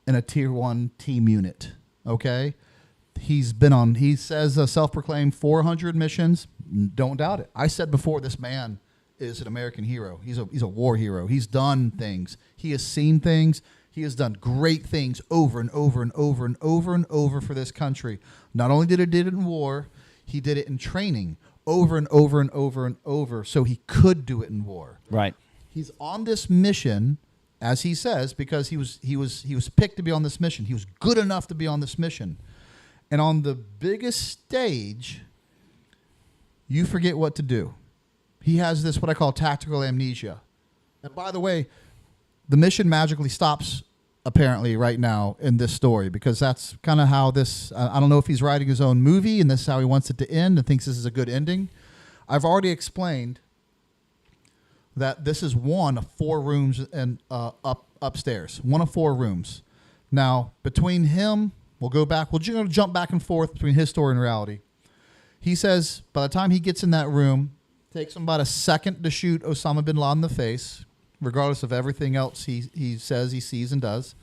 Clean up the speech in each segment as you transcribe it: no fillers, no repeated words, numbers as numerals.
in a tier 1 team unit. Okay. He says self-proclaimed 400 missions. Don't doubt it. I said before, this man is an American hero. He's a war hero. He's done things. He has seen things. He has done great things over and over and over and over and over for this country. Not only did it in war, he did it in training over and over and over and over, so he could do it in war. Right. He's on this mission, as he says, because he was picked to be on this mission. He was good enough to be on this mission. And on the biggest stage, you forget what to do. He has this, what I call tactical amnesia. And by the way, the mission magically stops apparently right now in this story, because that's kind of how this, I don't know if he's writing his own movie and this is how he wants it to end and thinks this is a good ending. I've already explained that this is one of 4 rooms and upstairs, one of 4 rooms. Now, between him, we'll jump back and forth between his story and reality. He says by the time he gets in that room, it takes him about a second to shoot Osama bin Laden in the face, regardless of everything else he says he sees and does.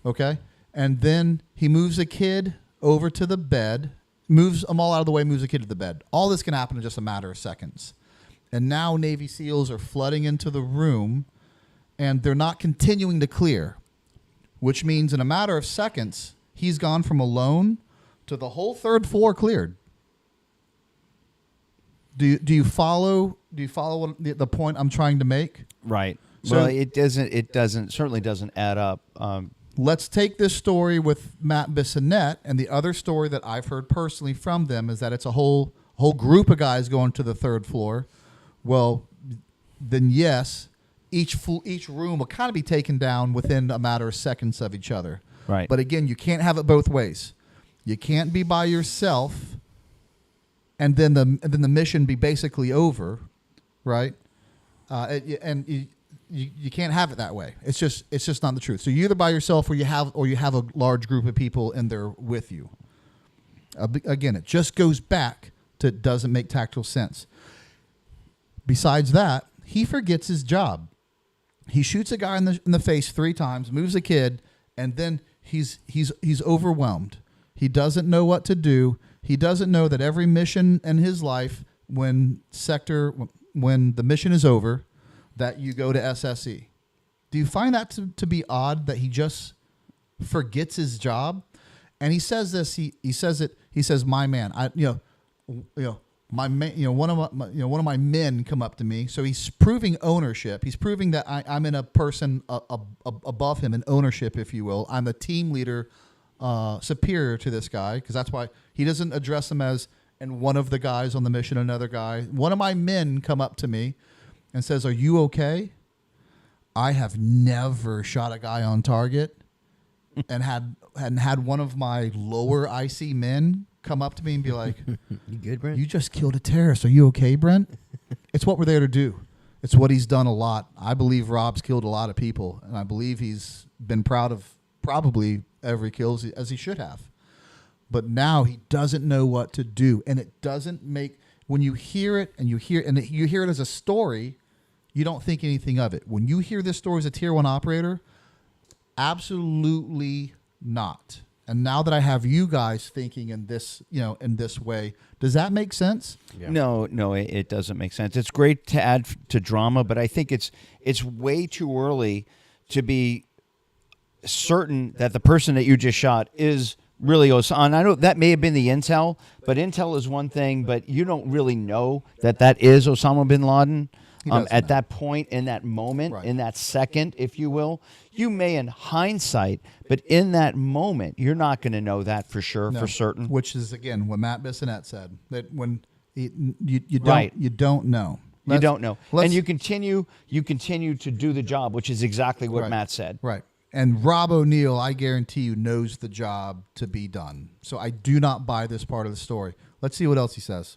Okay? And then he moves a kid over to the bed, moves them all out of the way, moves a kid to the bed. All this can happen in just a matter of seconds. And now Navy SEALs are flooding into the room, and they're not continuing to clear, which means in a matter of seconds, he's gone from alone to the whole 3rd floor cleared. Do you follow what the point I'm trying to make? Right. So, well, it certainly doesn't add up. Let's take this story with Matt Bissonnette, and the other story that I've heard personally from them is that it's a whole group of guys going to the 3rd floor. Well, then yes, each room will kind of be taken down within a matter of seconds of each other. Right. But again, you can't have it both ways. You can't be by yourself and then the mission be basically over, right? You can't have it that way. It's just not the truth. So you're either by yourself or you have a large group of people in there with you. Again, it just goes back to it doesn't make tactical sense. Besides that, he forgets his job. He shoots a guy in the face 3 times, moves a kid, and then he's overwhelmed. He doesn't know what to do. He doesn't know that every mission in his life, when the mission is over, that you go to SSE. Do you find that to be odd that he just forgets his job? And he says this. He says, "My man, my man, one of my men come up to me." So he's proving ownership. He's proving that I'm in a person above him in ownership, if you will. I'm a team leader, superior to this guy, because that's why he doesn't address him as and one of the guys on the mission, another guy. One of my men come up to me and says, "Are you okay?" I have never shot a guy on target and had one of my lower IC men come up to me and be like, "You good, Brent? You just killed a terrorist. Are you okay, Brent?" It's what we're there to do. It's what he's done a lot. I believe Rob's killed a lot of people, and I believe he's been proud of probably every kill as he should have. But now he doesn't know what to do, and it doesn't make, when you hear it and you hear it as a story, you don't think anything of it. When you hear this story as a tier 1 operator, absolutely not. And now that I have you guys thinking in this way, does that make sense? Yeah. No, it doesn't make sense. It's great to add to drama, but I think it's way too early to be certain that the person that you just shot is really Osama. And I know that may have been the intel, but intel is one thing, but you don't really know that is Osama bin Laden. At that point, in that moment, right, in that second, if you will, you may in hindsight, but in that moment, you're not going to know that for sure, for certain. Which is, again, what Matt Bissonnette said, that when you don't, right, you don't know. You don't know. And you continue to do the job, which is exactly what right, Matt said. Right. And Rob O'Neill, I guarantee you, knows the job to be done. So I do not buy this part of the story. Let's see what else he says.